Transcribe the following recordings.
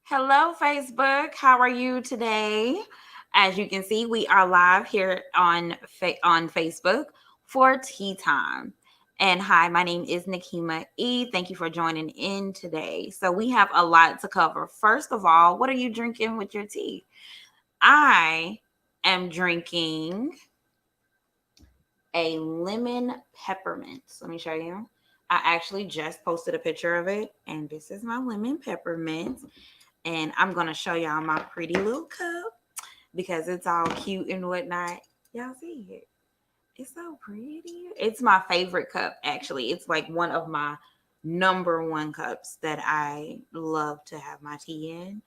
Hello, Facebook. How are you today? As you can see, we are live here on Facebook for tea time. And hi, my name is Nakima E. Thank you for joining in today. So we have a lot to cover. First of all, what are you drinking with your tea? I am drinking a lemon peppermint. Let me show you. I actually just posted a picture of it, and this is my lemon peppermint. And I'm going to show y'all my pretty little cup because it's all cute and whatnot. Y'all see it? It's so pretty. It's my favorite cup, actually. It's like one of my number one cups that I love to have my tea in.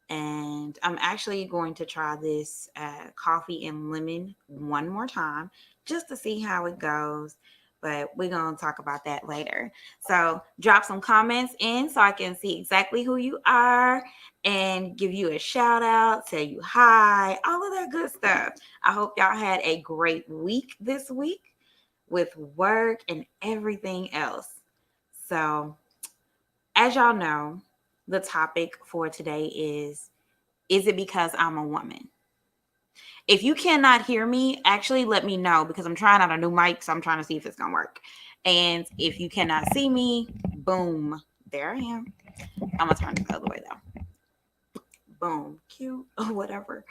And I'm actually going to try this coffee and lemon one more time just to see how it goes. But we're going to talk about that later. So drop some comments in so I can see exactly who you are and give you a shout out, tell you hi, all of that good stuff. I hope y'all had a great week this week with work and everything else. So, as y'all know, the topic for today is it because I'm a woman? If you cannot hear me, actually let me know because I'm trying out a new mic, so I'm trying to see if it's gonna work. And if you cannot see me, boom, there I am. I'm gonna turn it the other way though. Boom, cute or whatever.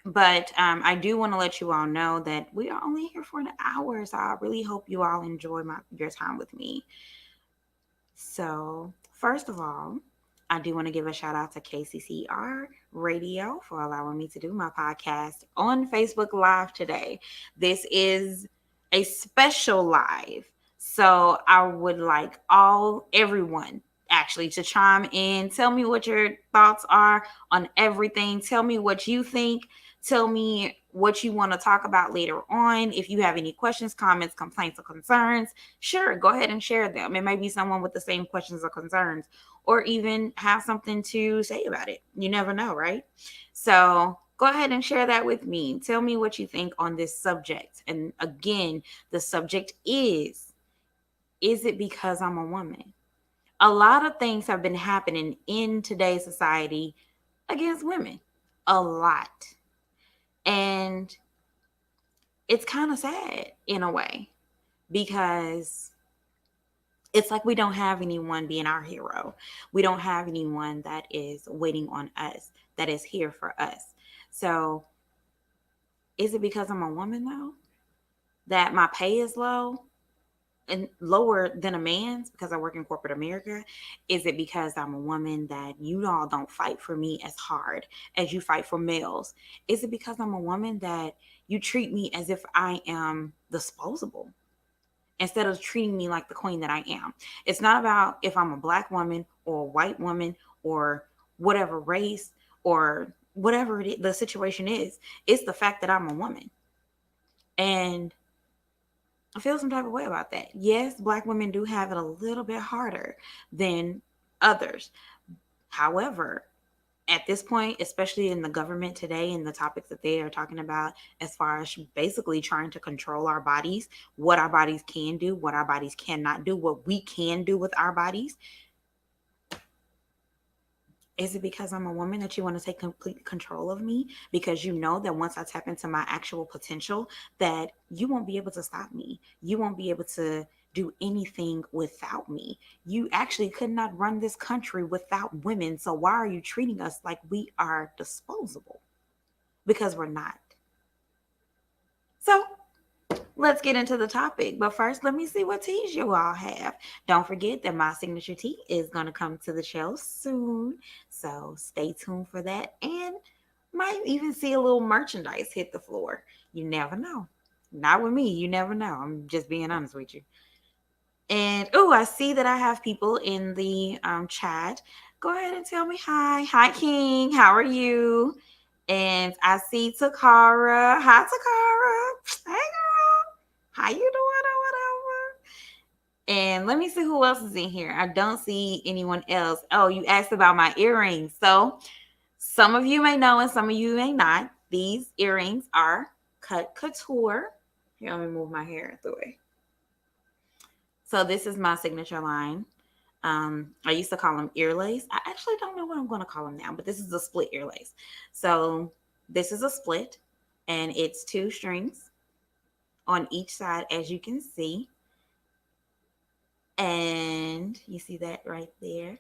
But I do want to let you all know that we are only here for an hour, so I really hope you all enjoy your time with me. So, first of all, I do want to give a shout out to KCCR Radio for allowing me to do my podcast on Facebook Live today. This is a special live. So, I would like everyone actually to chime in. Tell me what your thoughts are on everything. Tell me what you think. Tell me what you want to talk about later on. If you have any questions, comments, complaints, or concerns, sure, go ahead and share them. It may be someone with the same questions or concerns, or even have something to say about it. You never know, right? So go ahead and share that with me. Tell me what you think on this subject. And again, the subject is it because I'm a woman? A lot of things have been happening in today's society against women. A lot. And it's kind of sad in a way because it's like we don't have anyone being our hero. We don't have anyone that is waiting on us, that is here for us. So, is it because I'm a woman though that my pay is low and lower than a man's because I work in corporate America? Is it because I'm a woman that you all don't fight for me as hard as you fight for males? Is it because I'm a woman that you treat me as if I am disposable instead of treating me like the queen that I am? It's not about if I'm a black woman or a white woman or whatever race or whatever the situation is. It's the fact that I'm a woman. And I feel some type of way about that. Yes, black women do have it a little bit harder than others. However, at this point, especially in the government today and the topics that they are talking about, as far as basically trying to control our bodies, what our bodies can do, what our bodies cannot do, what we can do with our bodies, is it because I'm a woman that you want to take complete control of me? Because you know that once I tap into my actual potential, that you won't be able to stop me. You won't be able to do anything without me. You actually could not run this country without women. So why are you treating us like we are disposable? Because we're not. So let's get into the topic. But first, let me see what teas you all have. Don't forget that my signature tea is going to come to the shelves soon. So stay tuned for that. And might even see a little merchandise hit the floor. You never know. Not with me. You never know. I'm just being honest with you. And oh, I see that I have people in the chat. Go ahead and tell me hi. Hi, King. How are you? And I see Takara. Hi, Takara. Hey, girl. How you doing or whatever? And let me see who else is in here. I don't see anyone else. Oh, you asked about my earrings. So some of you may know and some of you may not. These earrings are cut couture. Here, let me move my hair through it. So this is my signature line. I used to call them ear lace. I actually don't know what I'm going to call them now, but this is a split ear lace. So this is a split, and it's two strings on each side, as you can see. And you see that right there.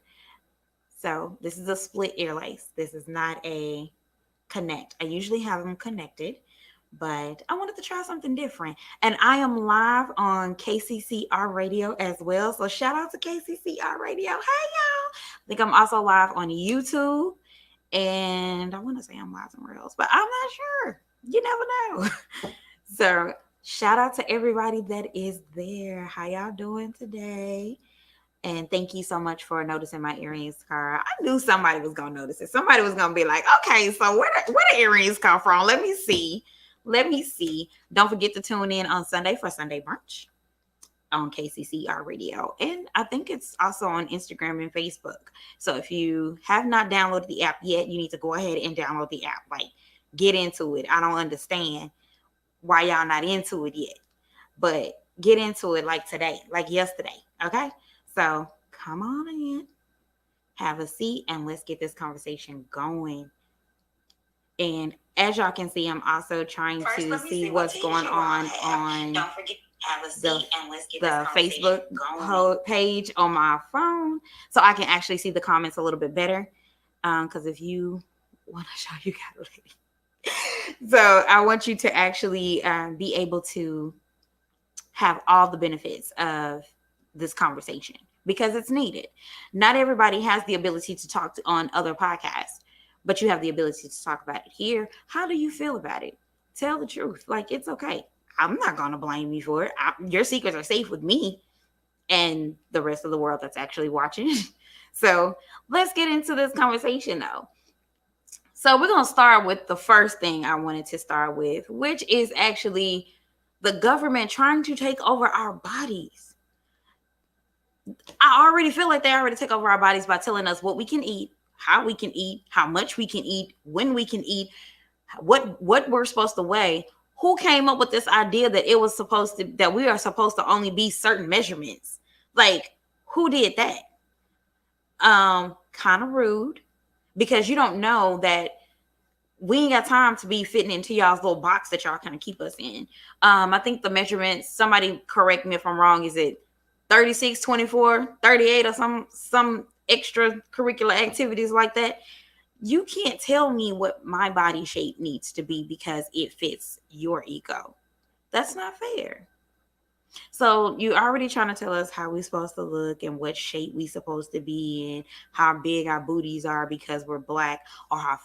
So this is a split ear lace. This is not a connect. I usually have them connected, but I wanted to try something different. And I am live on KCCR Radio as well. So shout out to KCCR Radio. Hey, y'all. I think I'm also live on YouTube. And I want to say I'm live somewhere else, but I'm not sure. You never know. So shout out to everybody that is there. How y'all doing today? And thank you so much for noticing my earrings, Cara. I knew somebody was gonna notice it. Somebody was gonna be like, "Okay, so where the earrings come from? Let me see. Let me see." Don't forget to tune in on Sunday for Sunday brunch on KCCR Radio, and I think it's also on Instagram and Facebook. So if you have not downloaded the app yet, you need to go ahead and download the app. Like, get into it. I don't understand why y'all not into it yet, but get into it like today, like yesterday. Okay. So come on in, have a seat, and let's get this conversation going. And as y'all can see, I'm also trying to see what's going on Don't forget, have a seat, and let's get the Facebook page on my phone, so I can actually see the comments a little bit better. Because if you want to show you got a lady, so I want you to actually be able to have all the benefits of this conversation because it's needed. Not everybody has the ability to talk on other podcasts, but you have the ability to talk about it here. How do you feel about it? Tell the truth. Like, it's okay. I'm not going to blame you for it. Your secrets are safe with me and the rest of the world that's actually watching. So let's get into this conversation though. So we're going to start with the first thing I wanted to start with, which is actually the government trying to take over our bodies. I already feel like they already take over our bodies by telling us what we can eat, how we can eat, how much we can eat, when we can eat, what we're supposed to weigh. Who came up with this idea that it was supposed to, that we are supposed to only be certain measurements? Like, who did that? Kind of rude, because you don't know that we ain't got time to be fitting into y'all's little box that y'all kind of keep us in. I think the measurements, somebody correct me if I'm wrong, is it 36, 24, 38, or some extracurricular activities like that? You can't tell me what my body shape needs to be because it fits your ego. That's not fair. So you already trying to tell us how we supposed to look and what shape we supposed to be in, how big our booties are because we're black, or how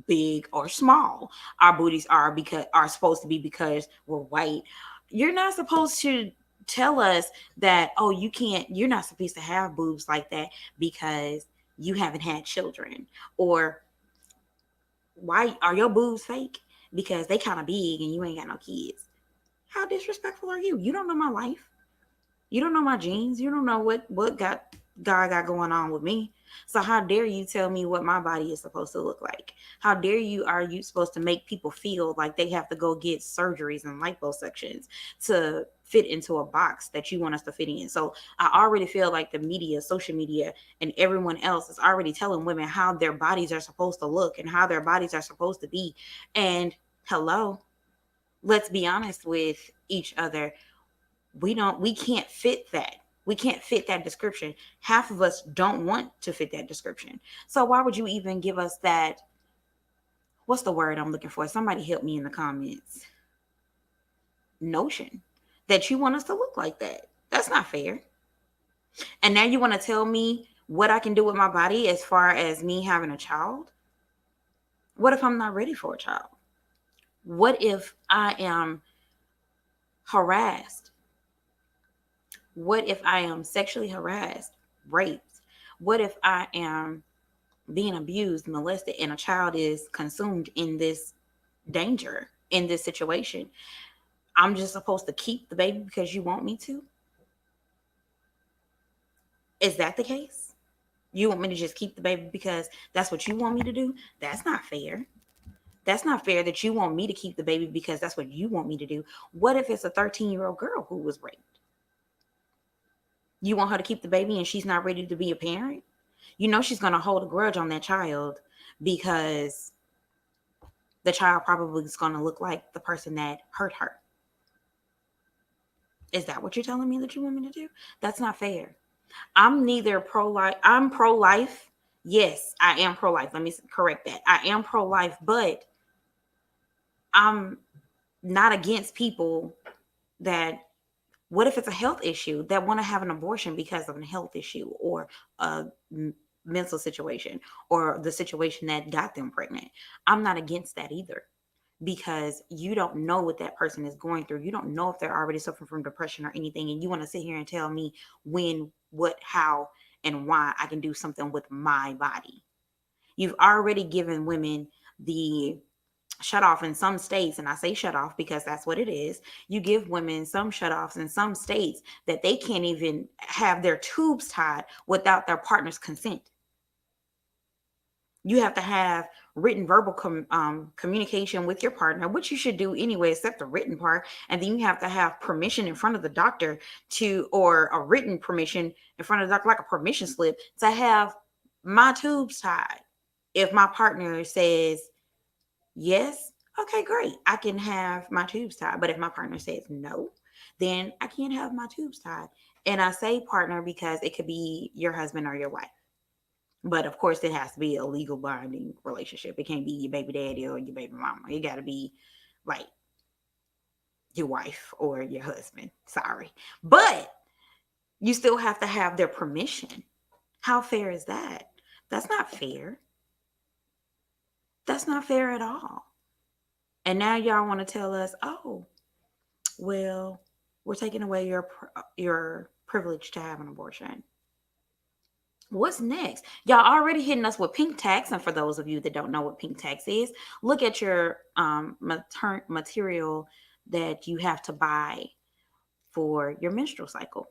big or small our booties are supposed to be because we're white. You're not supposed to tell us that, oh, you're not supposed to have boobs like that because you haven't had children, or why are your boobs fake because they kind of big and you ain't got no kids. How disrespectful are you? You don't know my life. You don't know my genes. You don't know what God got going on with me. So how dare you tell me what my body is supposed to look like? How dare you are you supposed to make people feel like they have to go get surgeries and liposuctions to fit into a box that you want us to fit in? So I already feel like the media, social media, and everyone else is already telling women how their bodies are supposed to look and how their bodies are supposed to be. And hello, let's be honest with each other. We can't fit that. We can't fit that description. Half of us don't want to fit that description. So why would you even give us that? What's the word I'm looking for? Somebody help me in the comments. Notion that you want us to look like that. That's not fair. And now you want to tell me what I can do with my body as far as me having a child? What if I'm not ready for a child? What if I am harassed? What if I am sexually harassed, raped? What if I am being abused, molested, and a child is consumed in this danger, in this situation? I'm just supposed to keep the baby because you want me to? Is that the case? You want me to just keep the baby because that's what you want me to do? That's not fair. That's not fair that you want me to keep the baby because that's what you want me to do. What if it's a 13-year-old girl who was raped? You want her to keep the baby and she's not ready to be a parent? You know she's going to hold a grudge on that child because the child probably is going to look like the person that hurt her. Is that what you're telling me that you want me to do? That's not fair. I'm neither pro life. I'm pro life. Yes, I am pro life. Let me correct that. I am pro life, but I'm not against people that, what if it's a health issue, that want to have an abortion because of a health issue or a mental situation or the situation that got them pregnant. I'm not against that either, because you don't know what that person is going through. You don't know if they're already suffering from depression or anything. And you want to sit here and tell me when, what, how, and why I can do something with my body. You've already given women the shut off in some states, and I say shut off because that's what it is. You give women some shut offs in some states that they can't even have their tubes tied without their partner's consent. You have to have written verbal communication with your partner, which you should do anyway, except the written part. And then you have to have permission in front of the doctor to, or a written permission in front of the doctor, like a permission slip, to have my tubes tied. If my partner says yes, okay, great, I can have my tubes tied. But if my partner says no, then I can't have my tubes tied. And I say partner because it could be your husband or your wife. But of course, it has to be a legal binding relationship. It can't be your baby daddy or your baby mama. It got to be like your wife or your husband. Sorry. But you still have to have their permission. How fair is that? That's not fair. That's not fair at all. And now y'all want to tell us, oh, well, we're taking away your privilege to have an abortion. What's next? Y'all already hitting us with pink tax. And for those of you that don't know what pink tax is, look at your material that you have to buy for your menstrual cycle.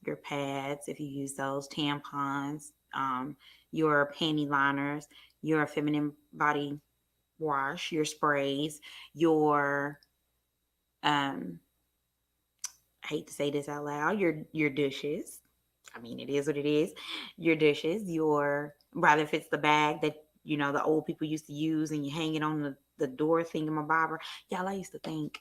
Your pads, if you use those, tampons, your panty liners, your feminine body wash, your sprays, your I hate to say this out loud, your dishes. I mean, it is what it is. Your dishes, your, rather if it's the bag that the old people used to use and you hang it on the door thingamabobber. Y'all, I used to think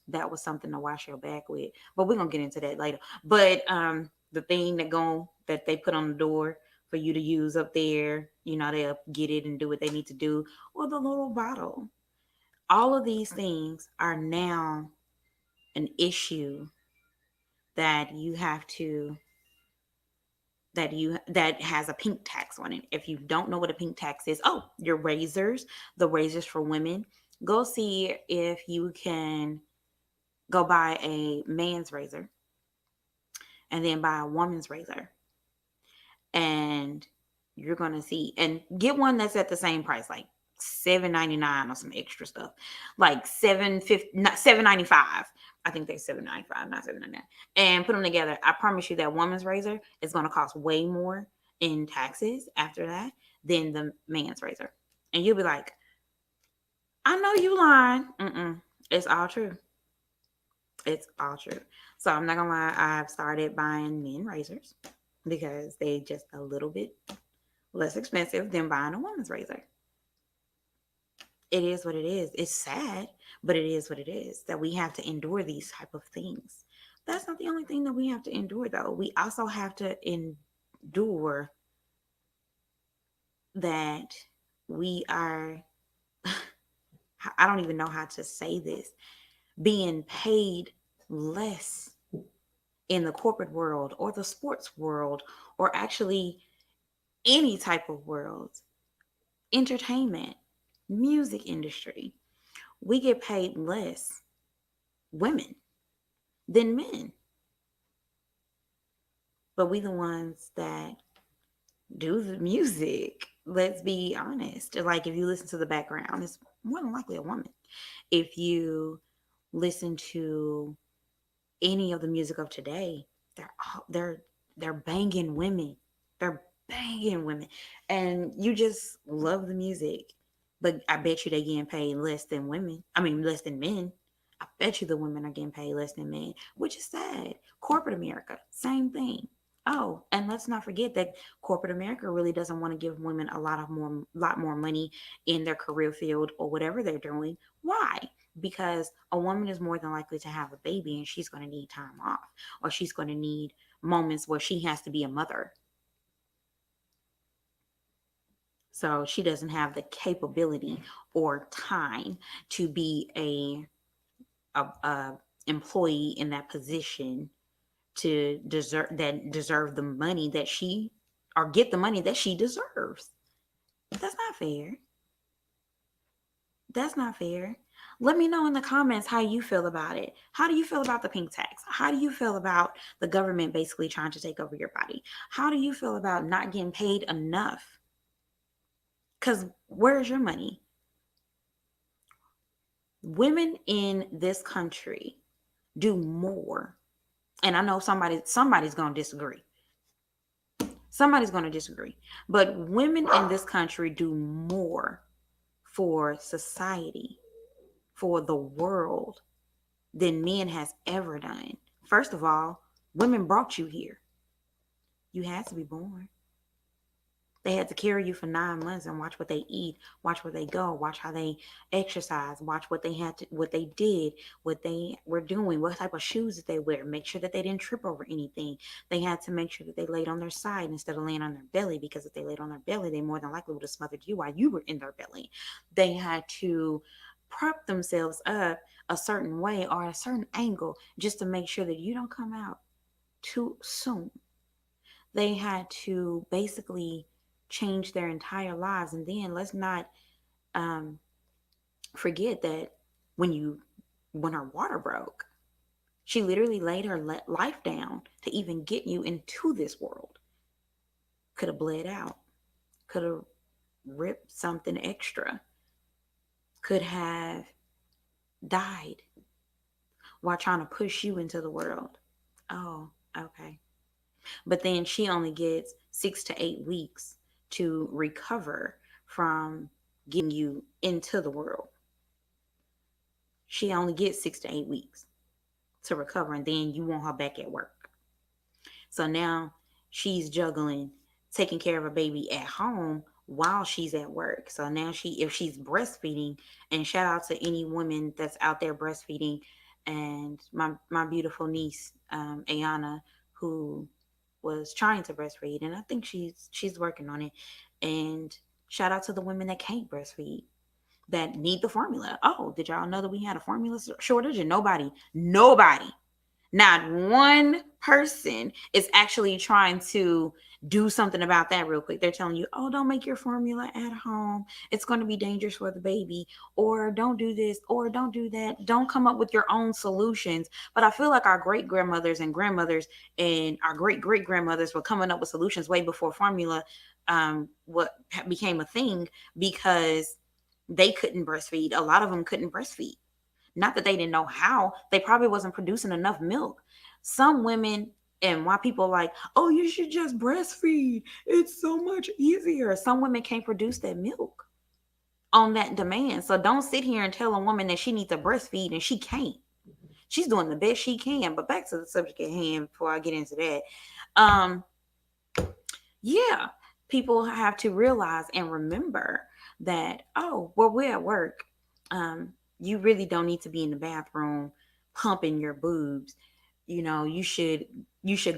that was something to wash your back with, but we're gonna get into that later. But the thing that they put on the door for you to use up there, they'll get it and do what they need to do, or the little bottle. All of these things are now an issue that you have to that has a pink tax on it. If you don't know what a pink tax is, oh, your razors, the razors for women, go see if you can go buy a man's razor and then buy a woman's razor, and you're gonna see, and get one that's at the same price, like $7.99 or some extra stuff, like $7.50, not $7.95. I think they're $7.95, not $7.99. And put them together. I promise you that woman's razor is going to cost way more in taxes after that than the man's razor. And you'll be like, I know you lying. It's all true. It's all true. So I'm not gonna lie, I've started buying men razors because they just a little bit less expensive than buying a woman's razor. It is what it is. It's sad, but it is what it is, that we have to endure these type of things. That's not the only thing that we have to endure, though. We also have to endure that we are, I don't even know how to say this, being paid less in the corporate world or the sports world or actually any type of world, entertainment, music industry. We get paid less, women, than men. But we the ones that do the music. Let's be honest. Like if you listen to the background, it's more than likely a woman. If you listen to any of the music of today, they're banging women. They're banging women. And you just love the music. But I bet you they getting paid less than women. I mean less than men. I bet you the women are getting paid less than men, which is sad. Corporate America, same thing. Oh, and let's not forget that corporate America really doesn't want to give women lot more money in their career field or whatever they're doing. Why? Because a woman is more than likely to have a baby and she's going to need time off, or she's going to need moments where she has to be a mother. So she doesn't have the capability or time to be a employee in that position to deserve the money that she, or get the money that she deserves. That's not fair. That's not fair. Let me know in the comments how you feel about it. How do you feel about the pink tax? How do you feel about the government basically trying to take over your body? How do you feel about not getting paid enough? Because where's your money? Women in this country do more. And I know somebody's going to disagree. Somebody's going to disagree. But women in this country do more for society, for the world, than men has ever done. First of all, women brought you here. You had to be born. They had to carry you for 9 months and watch what they eat, watch where they go, watch how they exercise, watch what they did, what they were doing, what type of shoes that they wear, make sure that they didn't trip over anything. They had to make sure that they laid on their side instead of laying on their belly, because if they laid on their belly, they more than likely would have smothered you while you were in their belly. They had to prop themselves up a certain way or a certain angle just to make sure that you don't come out too soon. They had to basically change their entire lives. And then let's not um, forget that when when her water broke, she literally laid her life down to even get you into this world. Could have bled out, could have ripped something extra, could have died while trying to push you into the world. Oh, okay. But then she only gets 6 to 8 weeks to recover from getting you into the world. She only gets 6 to 8 weeks to recover, and then you want her back at work. So now she's juggling taking care of a baby at home while she's at work. So now if she's breastfeeding, and shout out to any woman that's out there breastfeeding, and my beautiful niece, Ayana, who was trying to breastfeed, and I think she's working on it. And shout out to the women that can't breastfeed, that need the formula. Oh, did y'all know that we had a formula shortage? And nobody, not one person is actually trying to do something about that real quick. They're telling you, oh, don't make your formula at home. It's going to be dangerous for the baby. Or don't do this, or don't do that. Don't come up with your own solutions. But I feel like our great grandmothers and grandmothers and our great great grandmothers were coming up with solutions way before formula what became a thing, because they couldn't breastfeed. A lot of them couldn't breastfeed. Not that they didn't know how, they probably wasn't producing enough milk. Some women, and why people are like, oh, you should just breastfeed, it's so much easier. Some women can't produce that milk on that demand. So don't sit here and tell a woman that she needs to breastfeed and she can't. She's doing the best she can. But back to the subject at hand before I get into that. Um, yeah, people have to realize and remember that, oh, well, we're at work. You really don't need to be in the bathroom pumping your boobs. You should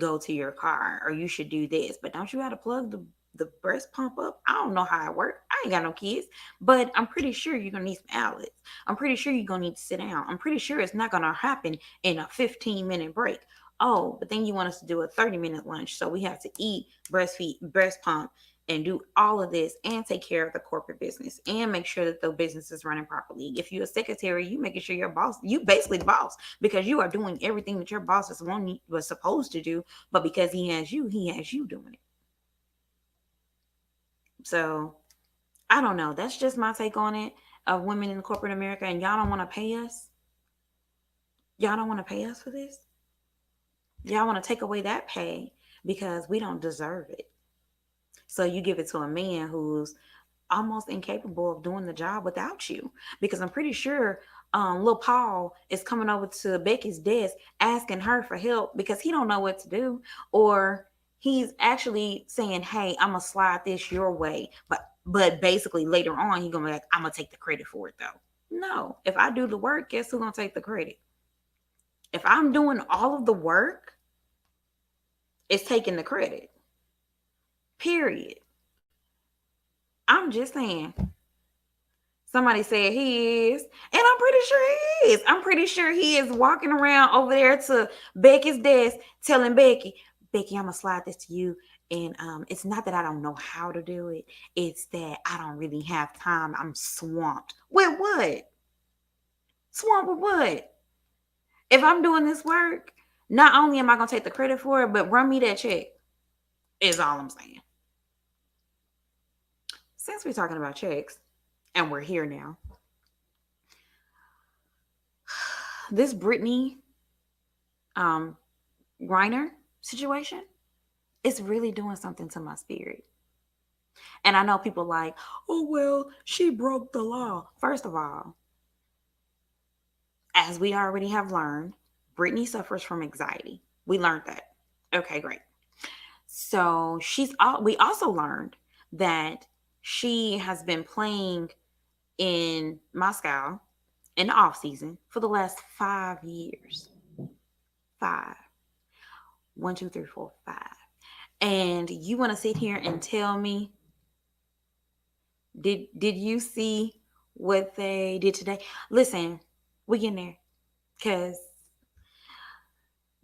go to your car, or you should do this. But don't you have to plug the breast pump up? I don't know how it works. I ain't got no kids, but I'm pretty sure you're gonna need some outlets. I'm pretty sure you're gonna need to sit down. I'm pretty sure it's not gonna happen in a 15-minute break. Oh, but then you want us to do a 30-minute lunch. So we have to eat, breastfeed, breast pump, and do all of this, and take care of the corporate business, and make sure that the business is running properly. If you're a secretary, you making sure your boss, you basically the boss, because you are doing everything that your boss was supposed to do, but because he has you doing it. So I don't know. That's just my take on it, of women in corporate America. And y'all don't want to pay us. Y'all don't want to pay us for this. Y'all want to take away that pay because we don't deserve it. So you give it to a man who's almost incapable of doing the job without you. Because I'm pretty sure little Paul is coming over to Becky's desk asking her for help because he don't know what to do, or he's actually saying, "Hey, I'm gonna slide this your way," but basically later on he's gonna be like, "I'm gonna take the credit for it though." No, if I do the work, guess who's gonna take the credit? If I'm doing all of the work, it's taking the credit. Period. I'm just saying. Somebody said he is, and I'm pretty sure he is. I'm pretty sure he is walking around over there to Becky's desk telling Becky, Becky, I'm gonna slide this to you. And it's not that I don't know how to do it, it's that I don't really have time. I'm swamped. With what? Swamped with what? If I'm doing this work, not only am I gonna take the credit for it, but run me that check, is all I'm saying. Since we're talking about checks, and we're here now, this Brittany um Griner situation is really doing something to my spirit. And I know people like, oh well, she broke the law. First of all, as we already have learned, Brittany suffers from anxiety. We learned that. Okay, great. So we also learned that she has been playing in Moscow in the off season for the last 5 years. Five. 1, 2, 3, 4, 5. And you want to sit here and tell me, did you see what they did today? Listen, we getting there. Because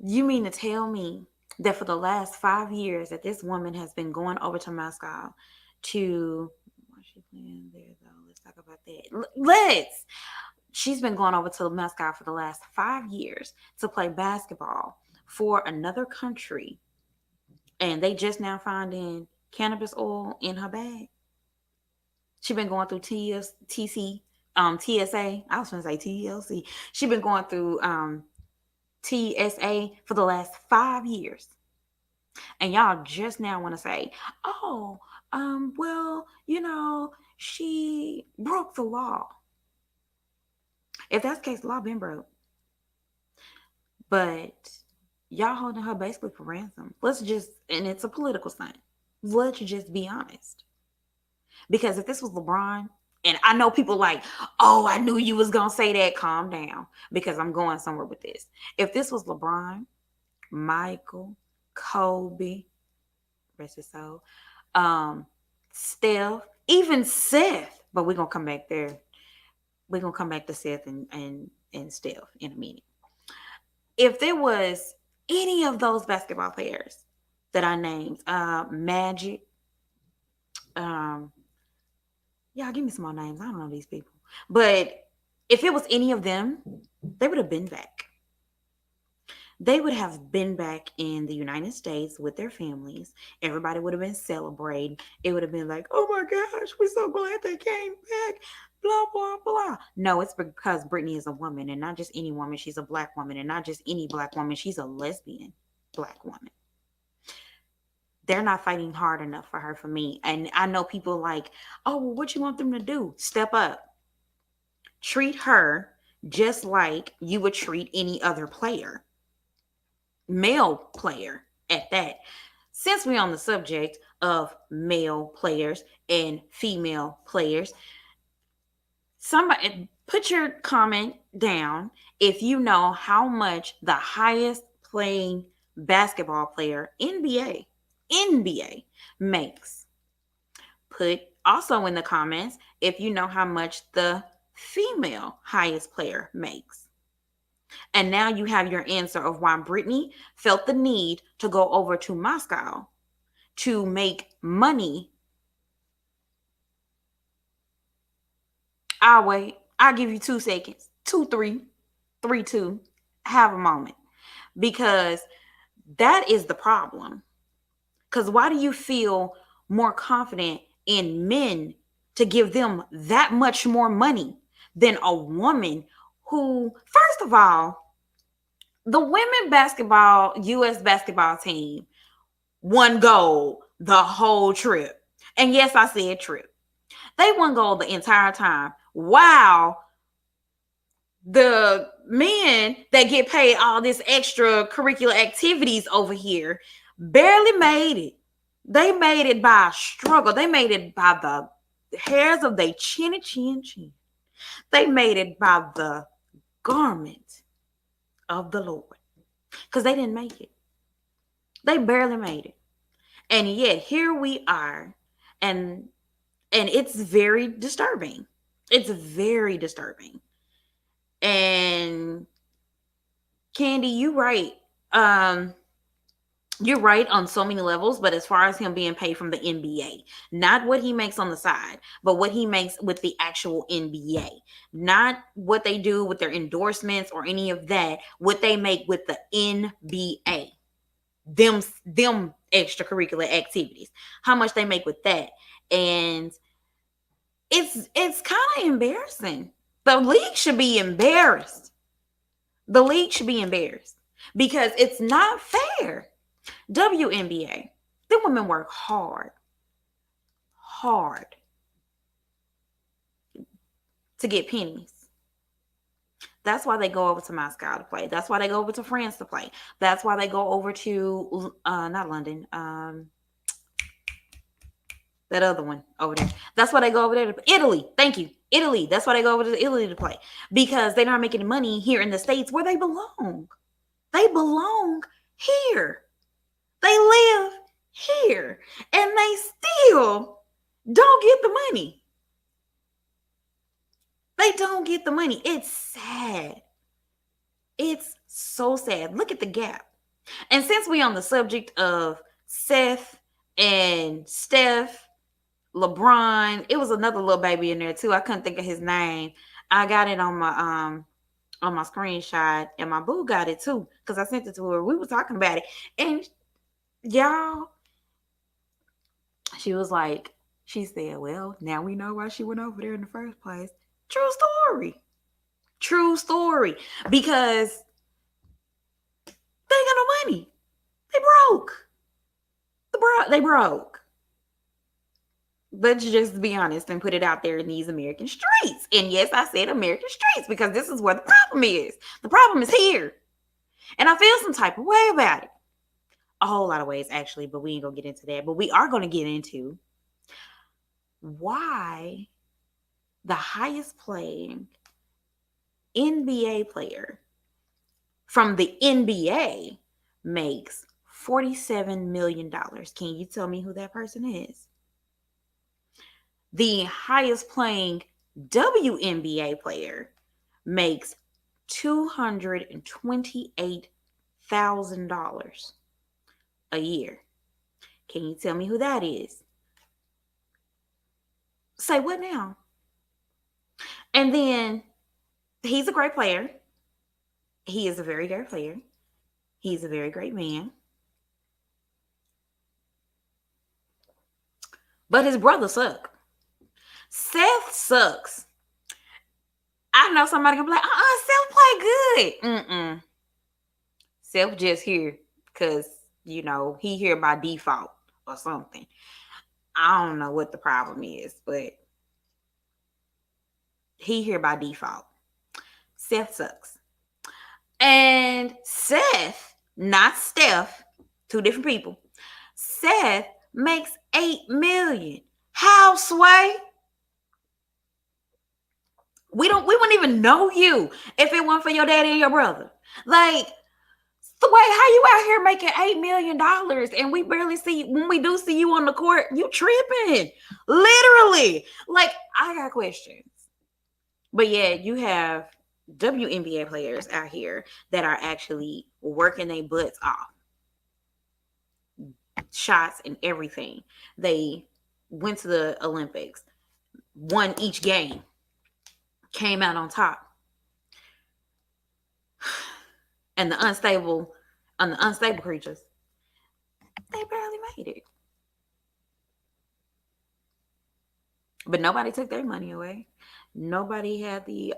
you mean to tell me that for the last 5 years that this woman has been going over to Moscow to, what's she playing there though? Let's talk about that. She's been going over to Moscow for the last 5 years to play basketball for another country. And they just now finding cannabis oil in her bag. She been going through TSA. I was going to say TLC. She been going through TSA for the last 5 years. And y'all just now want to say, oh, well, she broke the law. If that's the case, the law been broke. But y'all holding her basically for ransom. And it's a political stunt. Let's just be honest. Because if this was LeBron, and I know people like, oh, I knew you was going to say that. Calm down. Because I'm going somewhere with this. If this was LeBron, Michael, Kobe, rest his soul, Steph, even Seth, but we're going to come back there. We're going to come back to Seth and Steph in a minute. If there was any of those basketball players that I named, Magic, y'all give me some more names. I don't know these people. But if it was any of them, they would have been back. They would have been back in the United States with their families. Everybody would have been celebrating. It would have been like, oh my gosh, we're so glad they came back. Blah, blah, blah. No, it's because Brittany is a woman, and not just any woman. She's a Black woman, and not just any Black woman. She's a lesbian Black woman. They're not fighting hard enough for her for me. And I know people like, oh, well, what you want them to do? Step up. Treat her just like you would treat any other player. Male player at that. Since we're on the subject of male players and female players, somebody put your comment down if you know how much the highest playing basketball player, NBA makes. Put also in the comments if you know how much the female highest player makes. And now you have your answer of why Brittany felt the need to go over to Moscow to make money. I'll wait. I'll give you 2 seconds. 2, 3, 3, 2. Have a moment. Because that is the problem. Because why do you feel more confident in men to give them that much more money than a woman who, first of all, the women basketball, U.S. basketball team won gold the whole trip. And yes, I said trip. They won gold the entire time. Wow. The men that get paid all this extracurricular activities over here barely made it. They made it by a struggle. They made it by the hairs of their chin. They made it by the garment of the Lord. Because they didn't make it. They barely made it. And yet here we are. And it's very disturbing. It's very disturbing. And Candy, Um, you're right on so many levels, but as far as him being paid from the NBA, not what he makes on the side, but what he makes with the actual NBA, not what they do with their endorsements or any of that, what they make with the NBA, them extracurricular activities, how much they make with that. And it's kind of embarrassing. The league should be embarrassed. The league should be embarrassed because it's not fair. WNBA, the women work hard to get pennies. That's why they go over to Moscow to play. That's why they go over to France to play. That's why they go over to not London, that other one over there. That's why they go over there to Italy. Thank you. Italy. That's why they go over to Italy to play. Because they're not making money here in the States where they belong. They belong here. They live here. And they still don't get the money. They don't get the money. It's sad. It's so sad. Look at the gap. And since we're on the subject of Seth and Steph, LeBron, it was another little baby in there too. I couldn't think of his name. I got it on my screenshot, and my boo got it too because I sent it to her. We were talking about it, and y'all, she was like, she said, "Well, now we know why she went over there in the first place." True story. True story. Because they ain't got no money. They broke. They broke. Let's just be honest and put it out there in these American streets. And yes, I said American streets because this is where the problem is. The problem is here. And I feel some type of way about it. A whole lot of ways, actually, but we ain't going to get into that. But we are going to get into why the highest playing NBA player from the NBA makes $47 million. Can you tell me who that person is? The highest playing WNBA player makes $228,000 a year. Can you tell me who that is? Say what now? And then he's a great player. He is a very great player. He's a very great man. But his brother sucks. Seth sucks. I know somebody can be like, Seth play good. Seth just here because, he here by default or something. I don't know what the problem is, but he here by default. Seth sucks. And Seth, not Steph, two different people. Seth makes $8 million. How, Sway? We wouldn't even know you if it weren't for your daddy and your brother. Like, Sway, how you out here making $8 million and we barely see, when we do see you on the court, you tripping. Literally. Like, I got questions. But yeah, you have WNBA players out here that are actually working their butts off. Shots and everything. They went to the Olympics, won each game, came out on top. And the unstable creatures, they barely made it. But nobody took their money away. Nobody had the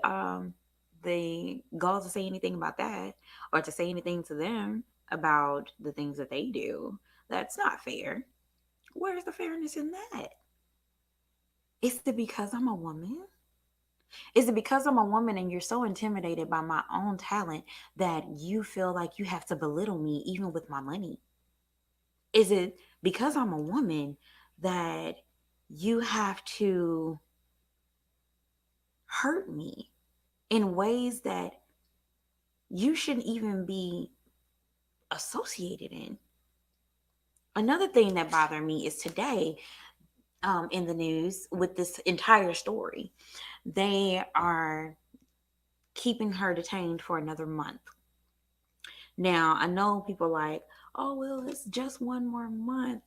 gall to say anything about that or to say anything to them about the things that they do. That's not fair. Where's the fairness in that? Is it because I'm a woman? Is it because I'm a woman and you're so intimidated by my own talent that you feel like you have to belittle me even with my money? Is it because I'm a woman that you have to hurt me in ways that you shouldn't even be associated in? Another thing that bothered me is today, in the news with this entire story, they are keeping her detained for another month. Now, I know people like, oh, well, it's just one more month.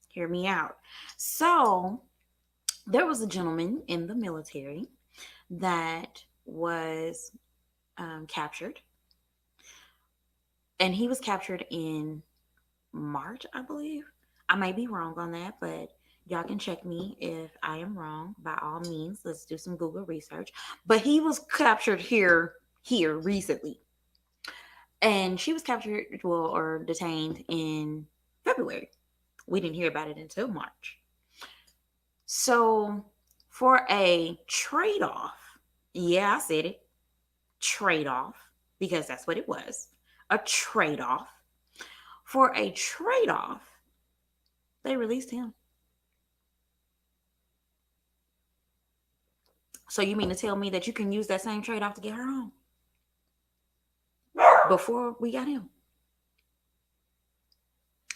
Hear me out. So, there was a gentleman in the military that was captured, and he was captured in March, I believe. I may be wrong on that, but y'all can check me if I am wrong. By all means, let's do some Google research. But he was captured here recently, and she was captured, well, or detained in February. We didn't hear about it until March. So, for a trade off, yeah, I said it, trade off, because that's what it was, a trade off. For a trade off, they released him. So you mean to tell me that you can use that same trade off to get her home before we got him?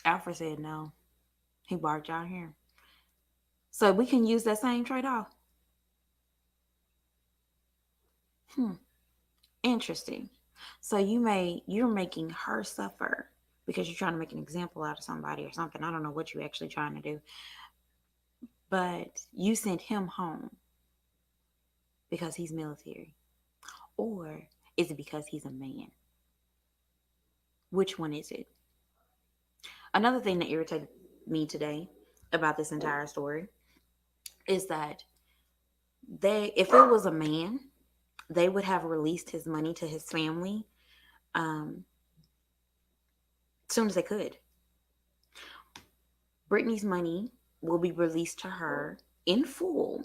Alfred said no. He barked out here. So we can use that same trade off. Interesting. So you're making her suffer because you're trying to make an example out of somebody or something. I don't know what you're actually trying to do. But you sent him home because he's military. Or is it because he's a man? Which one is it? Another thing that irritated me today about this entire story is that if it was a man, they would have released his money to his family as soon as they could. Brittany's money will be released to her in full,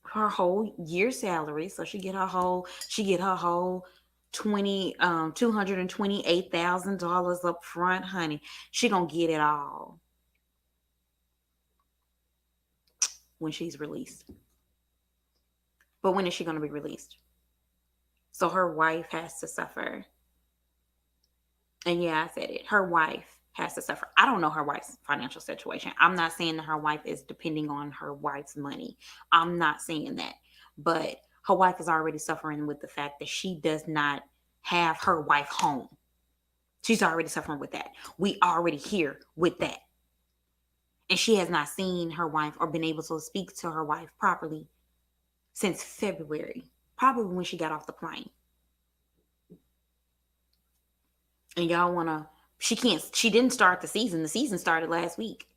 her whole year salary. So she get her whole 228,000 up front, honey. She gonna get it all when she's released. But when is she gonna be released? So her wife has to suffer. And yeah, I said it. Her wife has to suffer. I don't know her wife's financial situation. I'm not saying that her wife is depending on her wife's money. I'm not saying that. But her wife is already suffering with the fact that she does not have her wife home. She's already suffering with that. We already here with that. And she has not seen her wife or been able to speak to her wife properly since February, probably when she got off the plane. And y'all wanna she didn't start the season. The season started last week.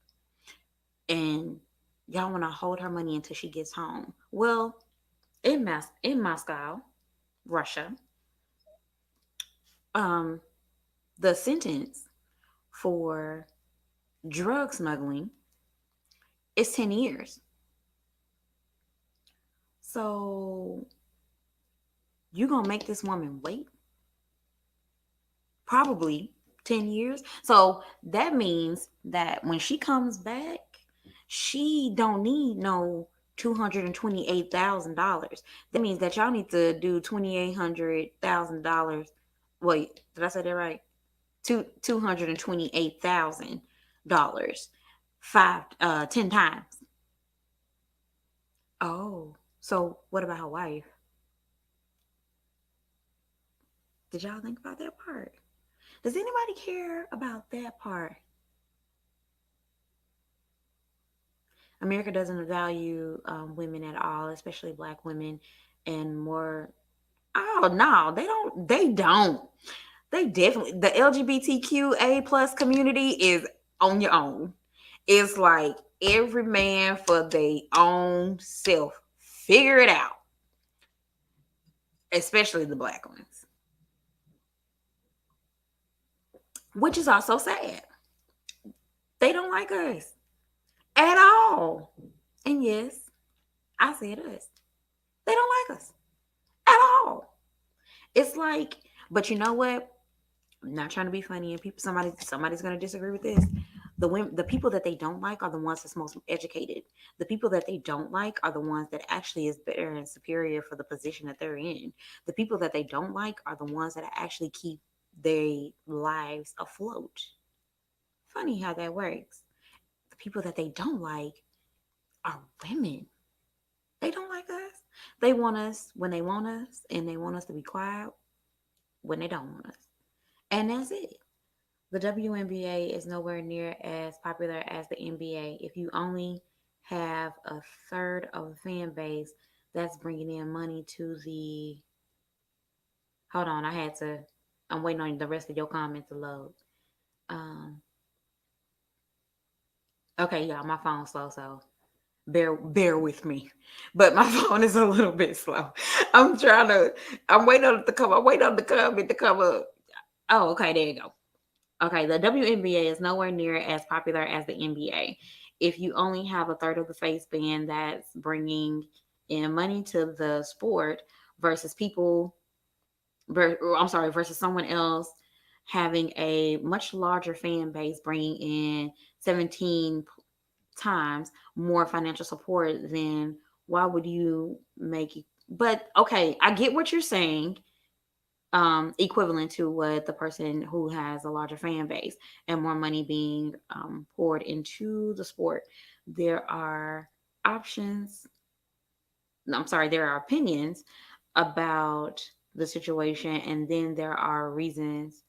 And y'all wanna hold her money until she gets home. Well, in Moscow, Russia, um, the sentence for drug smuggling is 10 years. So you gonna make this woman wait? Probably 10 years. So that means that when she comes back, she don't need no $228,000. That means that y'all need to do $2,800,000. Wait, did I say that right? $228,000 five 10 times. Oh, so what about her wife? Did y'all think about that part? Does anybody care about that part? America doesn't value women at all, especially Black women, and more. Oh no, they don't. They don't. They definitely, the LGBTQA plus community is on your own. It's like every man for their own self. Figure it out, especially the Black ones, which is also sad. They don't like us at all. And yes, I said us. They don't like us. It's like, but you know what? I'm not trying to be funny, and people, somebody's gonna disagree with this. The people that they don't like are the ones that's most educated. The people that they don't like are the ones that actually is better and superior for the position that they're in. The people that they don't like are the ones that actually keep their lives afloat. Funny how that works. The people that they don't like are women. They don't like us. They want us when they want us, and they want us to be quiet when they don't want us. And that's it. The WNBA is nowhere near as popular as the NBA. If you only have a third of the fan base, that's bringing in money to the. Hold on, I'm waiting on the rest of your comment to load. Um, okay, yeah, my phone's slow, so bear with me. But my phone is a little bit slow. I'm trying to. I'm waiting on it to come. I'm waiting on the comment to come up. Oh, okay, there you go. Okay, the WNBA is nowhere near as popular as the NBA. If you only have a third of the face band that's bringing in money to the sport versus versus someone else having a much larger fan base bringing in 17 times more financial support, then why would you make it? But okay, I get what you're saying, equivalent to what the person who has a larger fan base and more money being poured into the sport. There are options. No, I'm sorry, there are opinions about the situation, and then there are reasons.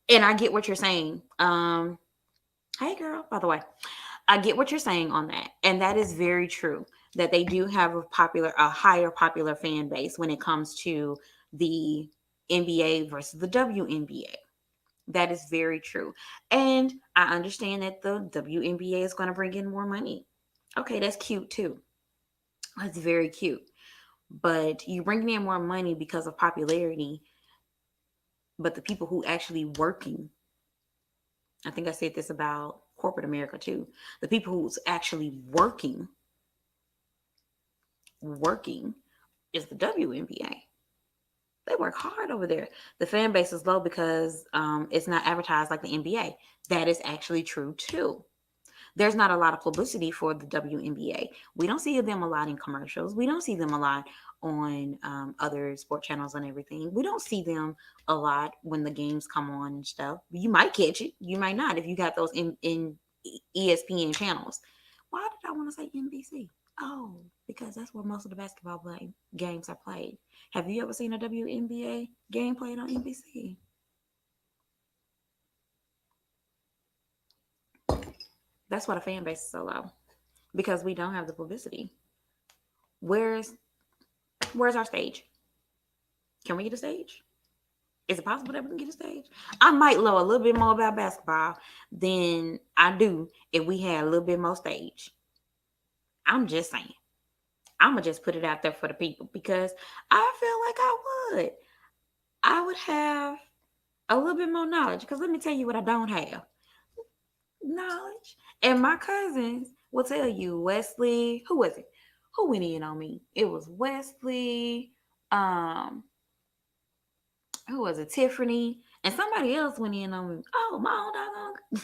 And I get what you're saying. Hey, girl, by the way, I get what you're saying on that, and that is very true. That they do have a higher popular fan base when it comes to the NBA versus the WNBA. That is very true, and I understand that the WNBA is going to bring in more money. Okay, that's cute too. That's very cute. But you bring in more money because of popularity, but the people who actually working, I think I said this about corporate America too. The people who's actually working is the WNBA. They work hard over there. The fan base is low because it's not advertised like the NBA. That is actually true too. There's not a lot of publicity for the WNBA. We don't see them a lot in commercials. We don't see them a lot on other sport channels and everything. We don't see them a lot when the games come on and stuff. You might catch it. You might not if you got those in ESPN channels. Why did I want to say NBC? Oh, because that's where most of the games are played. Have you ever seen a WNBA game played on NBC? That's why the fan base is so low because we don't have the publicity. Where's where's our stage? Can we get a stage? Is it possible that we can get a stage? I might know a little bit more about basketball than I do if we had a little bit more stage. I'm just saying. I'm gonna just put it out there for the people because I feel like I would have a little bit more knowledge. Because let me tell you what I don't have knowledge. And my cousins will tell you, Wesley, who was it? Who went in on me? It was Wesley, um, who was it? Tiffany, and somebody else went in on me. Oh, my own dog.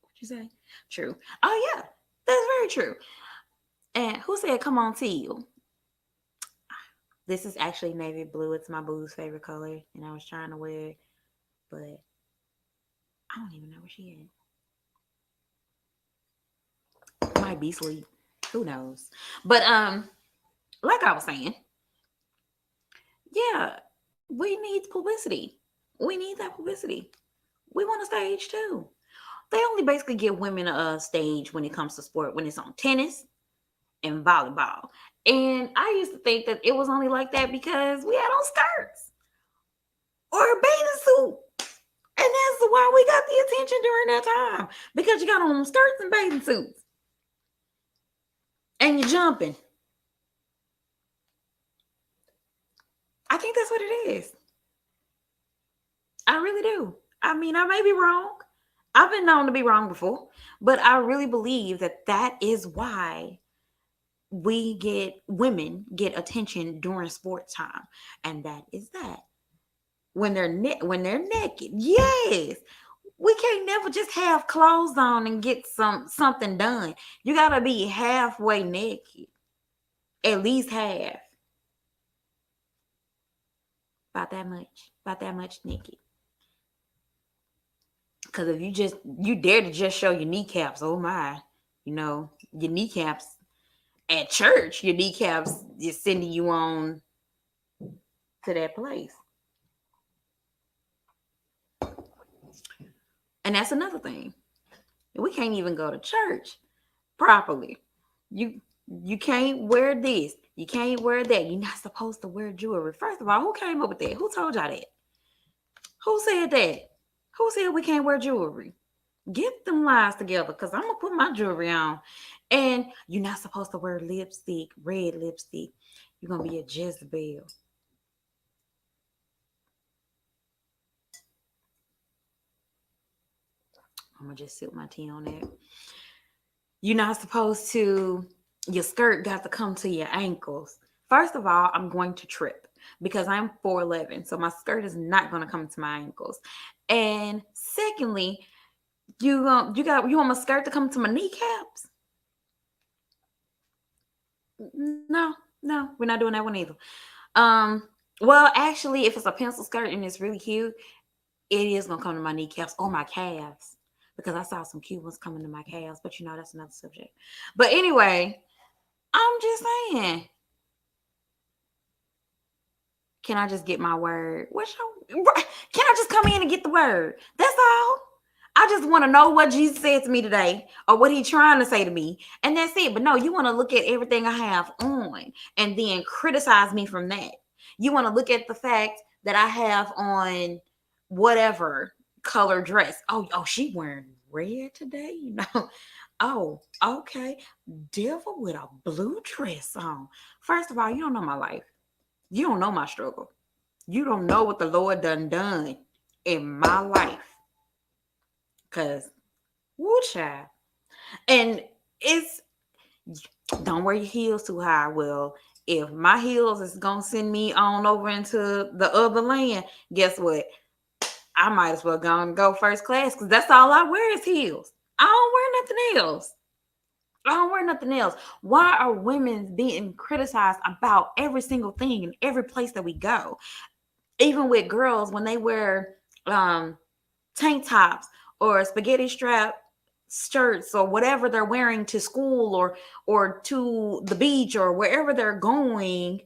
What you say? True. Oh yeah, that's very true. And who said, "Come on, teal"? This is actually navy blue. It's my boo's favorite color, and I was trying to wear it, but I don't even know where she is. Might be asleep. Who knows? But like I was saying, yeah, we need publicity. We need that publicity. We want a stage too. They only basically give women a stage when it comes to sport, when it's on tennis and volleyball. And I used to think that it was only like that because we had on skirts or a bathing suit. And that's why we got the attention during that time. Because you got on skirts and bathing suits. And you're jumping. I think that's what it is. I really do. I mean, I may be wrong. I've been known to be wrong before. But I really believe that that is why women get attention during sports time, and that is that. When they're naked, yes. We can't never just have clothes on and get something done. You gotta be halfway naked, at least half, about that much naked. Because if you dare to just show your kneecaps, oh my, your kneecaps at church, your kneecaps is sending you on to that place. And that's another thing. We can't even go to church properly. You you can't wear this. You can't wear that. You're not supposed to wear jewelry. First of all, who came up with that? Who told y'all that? Who said that? Who said we can't wear jewelry? Get them lies together, because I'm gonna put my jewelry on. And you're not supposed to wear lipstick, red lipstick. You're gonna be a Jezebel. I'm gonna just sip my tea on that. You're not supposed to, your skirt got to come to your ankles. First of all, I'm going to trip because I'm 4'11. So my skirt is not going to come to my ankles. And secondly, you want my skirt to come to my kneecaps? No, we're not doing that one either. Well, actually, if it's a pencil skirt and it's really cute, it is gonna come to my kneecaps or my calves, because I saw some cute ones coming to my calves. But that's another subject. But anyway, I'm just saying. Can I just get my word? Can I just come in and get the word? That's all. I just want to know what Jesus said to me today, or what He's trying to say to me, and that's it. But no, you want to look at everything I have on and then criticize me from that. You want to look at the fact that I have on whatever color dress. Oh, she wearing red today, Oh, okay. Devil with a blue dress on. First of all, you don't know my life. You don't know my struggle. You don't know what the Lord done in my life. Cause, woo, child. And it's, don't wear your heels too high. Well, if my heels is gonna send me on over into the other land, guess what? I might as well go first class, because that's all I wear is heels. I don't wear nothing else. I don't wear nothing else. Why are women being criticized about every single thing in every place that we go? Even with girls, when they wear tank tops or spaghetti strap shirts or whatever they're wearing to school or to the beach or wherever they're going,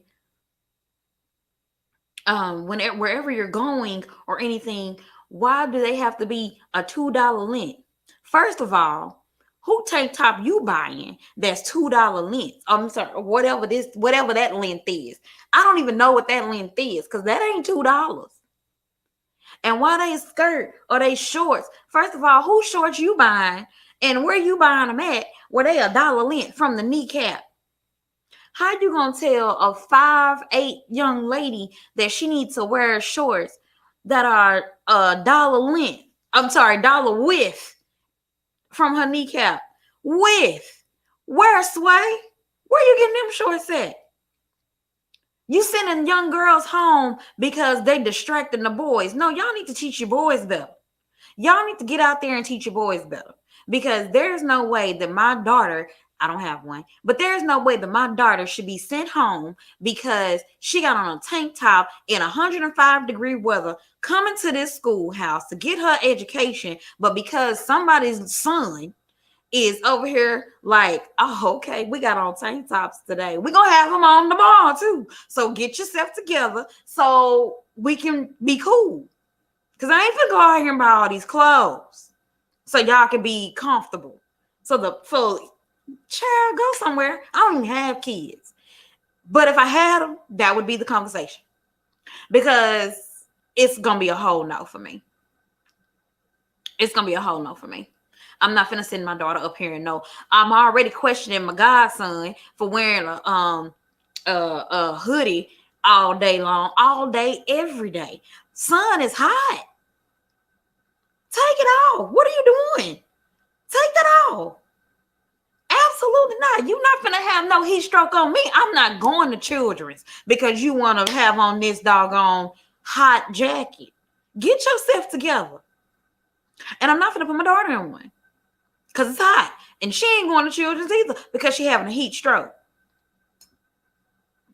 wherever you're going or anything, why do they have to be a $2 length? First of all, who tank top you buying that's $2 length? I'm sorry, whatever that length is. I don't even know what that length is, because that ain't $2. And why they skirt or they shorts? First of all, who shorts you buying and where you buying them at? Where they $1 length from the kneecap? How you gonna tell a 5'8" young lady that she needs to wear shorts that are $1 length? I'm sorry, $1 width from her kneecap. Width. Where, Sway? Where you getting them shorts at? You sending young girls home because they distracting the boys. No, y'all need to teach your boys better. Y'all need to get out there and teach your boys better, because there's no way that my daughter, I don't have one, but there's no way that my daughter should be sent home because she got on a tank top in 105-degree weather coming to this schoolhouse to get her education, but because somebody's son is over here like, oh, okay, we got on tank tops today, we're gonna have them on tomorrow too, so get yourself together so we can be cool, because I ain't gonna go out here and buy all these clothes so y'all can be comfortable. So child, go somewhere. I don't even have kids, but if I had them, that would be the conversation, because it's gonna be a whole no for me. It's gonna be a whole no for me. I'm not finna send my daughter up here and no. I'm already questioning my godson for wearing a hoodie all day long, all day, every day. Sun is hot. Take it off. What are you doing? Take that off. Absolutely not. You're not gonna have no heat stroke on me. I'm not going to Children's because you want to have on this doggone hot jacket. Get yourself together. And I'm not gonna put my daughter in one because it's hot, and she ain't going to Children's either because she having a heat stroke.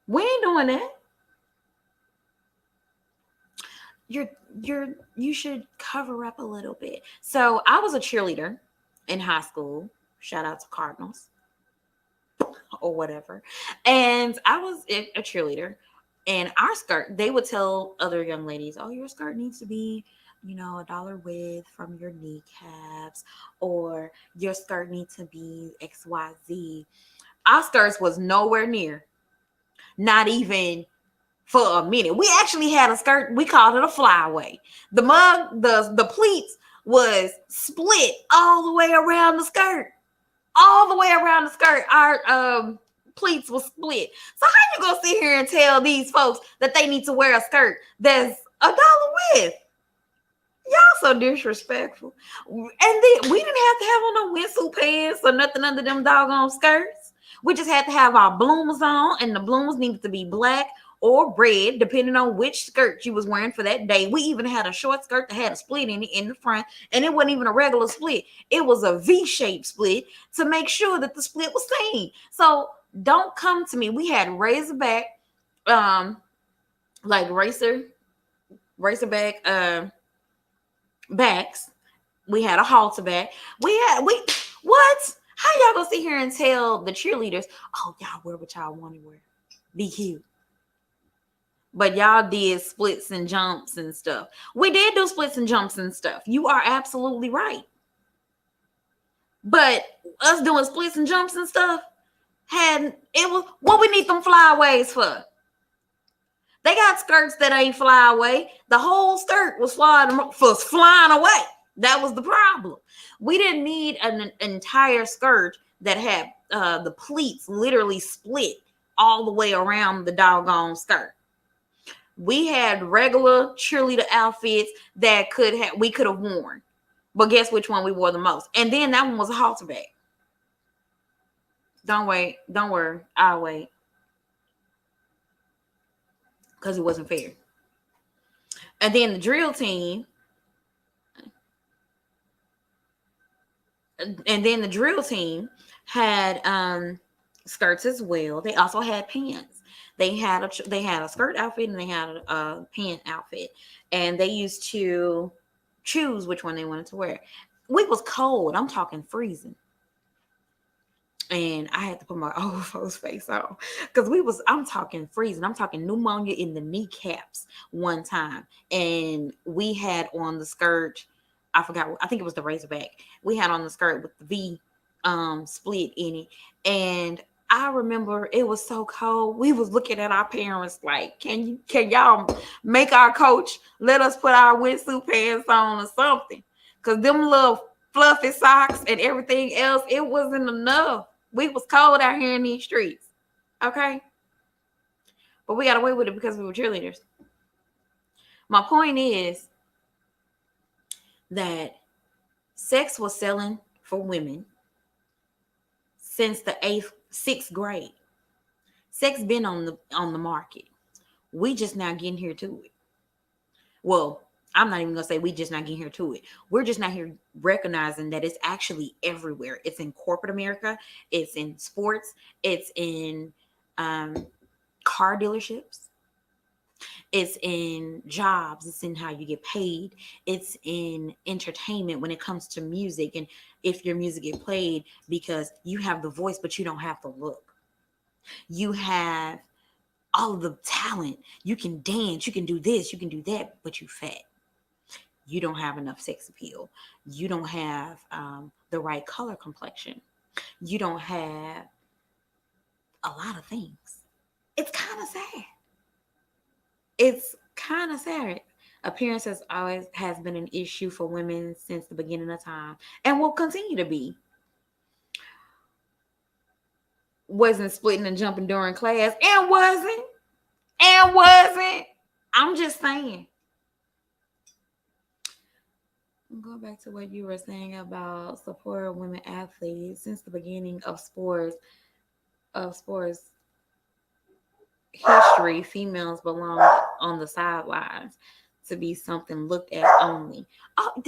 We ain't doing that. You should cover up a little bit. So I was a cheerleader in high school. Shout out to Cardinals or whatever. And I was a cheerleader. And our skirt, they would tell other young ladies, oh, your skirt needs to be, a dollar width from your kneecaps, or your skirt needs to be XYZ. Our skirts was nowhere near, not even for a minute. We actually had a skirt, we called it a flyaway. The pleats was split all the way around the skirt. All the way around the skirt. Our pleats was split. So how you gonna sit here and tell these folks that they need to wear a skirt that's $1 width? Y'all so disrespectful. And then we didn't have to have on no windsuit pants or nothing under them doggone skirts. We just had to have our bloomers on, and the bloomers needed to be black or red, depending on which skirt you was wearing for that day. We even had a short skirt that had a split in it in the front, and it wasn't even a regular split. It was a V-shaped split to make sure that the split was seen. So don't come to me. We had razorback, like razorback backs. We had a halter back. What? How y'all gonna sit here and tell the cheerleaders, oh, y'all wear what y'all want to wear? Be cute. But y'all did splits and jumps and stuff. We did do splits and jumps and stuff. You are absolutely right. But us doing splits and jumps and stuff, it was what we need them flyaways for. They got skirts that ain't flyaway. The whole skirt was flying away. That was the problem. We didn't need an entire skirt that had the pleats literally split all the way around the doggone skirt. We had regular cheerleader outfits that we could have worn. But guess which one we wore the most? And then that one was a halter back. Don't worry. I'll wait. Because it wasn't fair. And then the drill team had skirts as well. They also had pants. They had a skirt outfit and they had a pant outfit, and they used to choose which one they wanted to wear. We was cold. I'm talking freezing. And I had to put my old folks face on because I'm talking freezing. I'm talking pneumonia in the kneecaps one time. And we had on the skirt, I think it was the razorback. We had on the skirt with the V split in it. And I remember it was so cold. We was looking at our parents like, can y'all make our coach let us put our windsuit pants on or something? Because them little fluffy socks and everything else, it wasn't enough. We was cold out here in these streets. Okay? But we got away with it because we were cheerleaders. My point is that sex was selling for women since the 6th grade. Sex been on the market. We just now getting here to it. Well, I'm not even gonna say we just not getting here to it. We're just not here recognizing that it's actually everywhere. It's in corporate America. It's in sports. It's in car dealerships. It's in jobs. It's in how you get paid. It's in entertainment when it comes to music. And if your music get played because you have the voice, but you don't have the look. You have all of the talent. You can dance. You can do this. You can do that, but you fat. You don't have enough sex appeal. You don't have the right color complexion. You don't have a lot of things. It's kind of sad. It's kind of sad. Appearance has been an issue for women since the beginning of time and will continue to be. Wasn't splitting and jumping during class and wasn't. I'm just saying. Go back to what you were saying about support women athletes. Since the beginning of sports history, females belong on the sidelines to be something looked at only. Oh,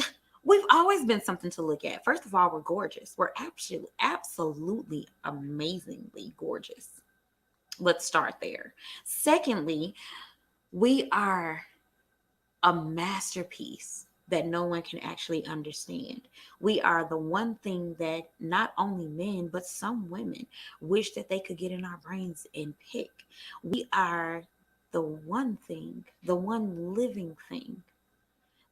we've always been something to look at. First of all, we're gorgeous. We're absolutely amazingly gorgeous. Let's start there. Secondly, we are a masterpiece that no one can actually understand. We are the one thing that not only men, but some women wish that they could get in our brains and pick. We are the one thing, the one living thing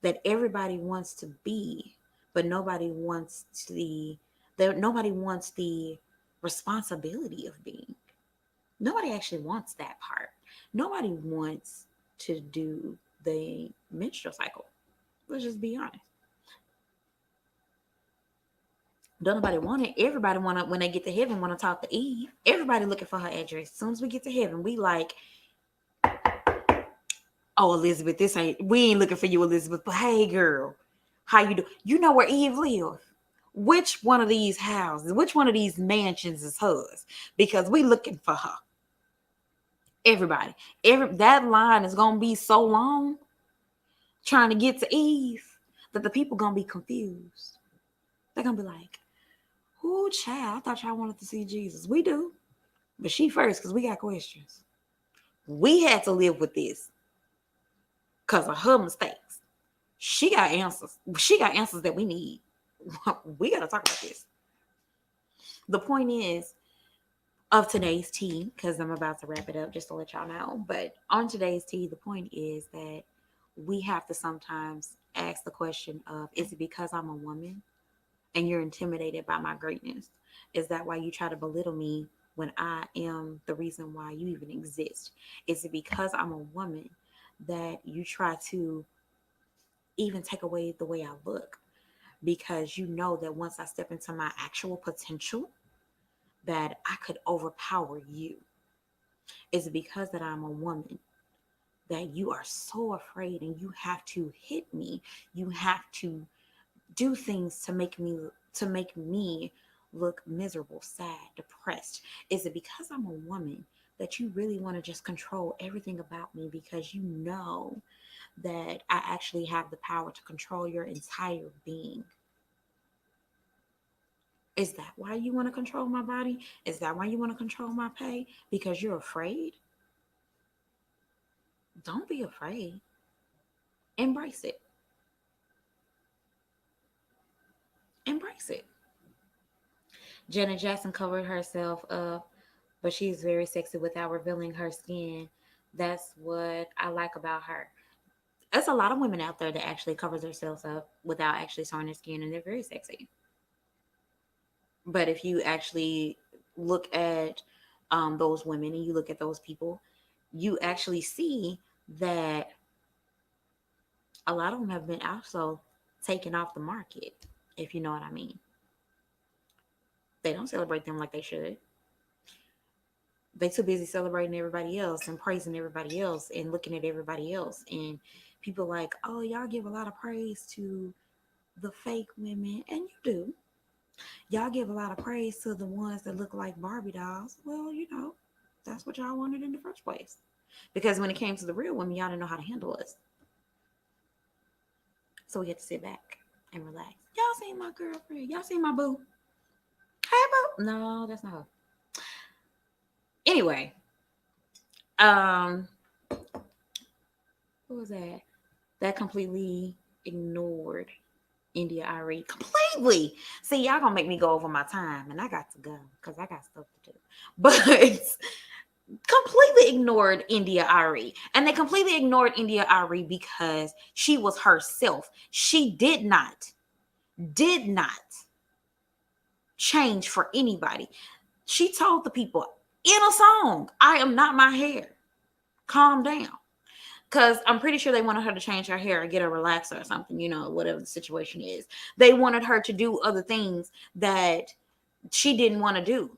that everybody wants to be, but nobody wants the responsibility of being. Nobody actually wants that part. Nobody wants to do the menstrual cycle. Let's just be honest. Don't nobody want it. Everybody want to, when they get to heaven, want to talk to Eve. Everybody looking for her address. As soon as we get to heaven, we like, oh, Elizabeth, we ain't looking for you, Elizabeth. But hey, girl, how you do? You know where Eve lives. Which one of these houses, which one of these mansions is hers? Because we looking for her. Everybody. That line is gonna be so long trying to get to Eve that the people gonna be confused. They're gonna be like, "Ooh, child, I thought y'all wanted to see Jesus." We do, but she first because we got questions. We had to live with this because of her mistakes. She got answers. She got answers that we need. We gotta talk about this. The point is of today's tea, because I'm about to wrap it up just to let y'all know. But on today's tea, the point is that we have to sometimes ask the question of, is it because I'm a woman and you're intimidated by my greatness? Is that why you try to belittle me when I am the reason why you even exist? Is it because I'm a woman that you try to even take away the way I look? Because you know that once I step into my actual potential, that I could overpower you. Is it because that I'm a woman that you are so afraid and you have to hit me? You have to do things to make me look miserable, sad, depressed? Is it because I'm a woman that you really want to just control everything about me because you know that I actually have the power to control your entire being? Is that why you want to control my body? Is that why you want to control my pay? Because you're afraid? Don't be afraid. Embrace it. Embrace it. Janet Jackson covered herself up, but she's very sexy without revealing her skin. That's what I like about her. There's a lot of women out there that actually covers themselves up without actually showing their skin, and they're very sexy. But if you actually look at those women and you look at those people, you actually see that a lot of them have been also taken off the market, if you know what I mean. They don't celebrate them like they should. They too busy celebrating everybody else and praising everybody else and looking at everybody else. And people like, oh, y'all give a lot of praise to the fake women, and you do. Y'all give a lot of praise to the ones that look like Barbie dolls. Well, that's what y'all wanted in the first place. Because when it came to the real women, y'all didn't know how to handle us. So we had to sit back and relax. Y'all seen my girlfriend? Y'all seen my boo? Hey, boo. No, that's not her. Anyway, um, what was that? That completely ignored India Ari. Completely. See, y'all gonna make me go over my time, and I got to go because I got stuff to do. But completely ignored India Ari. And they completely ignored India Ari because she was herself. She did not change for anybody. She told the people in a song, I am not my hair. Calm down. Because I'm pretty sure they wanted her to change her hair or get a relaxer or something, whatever the situation is. They wanted her to do other things that she didn't want to do.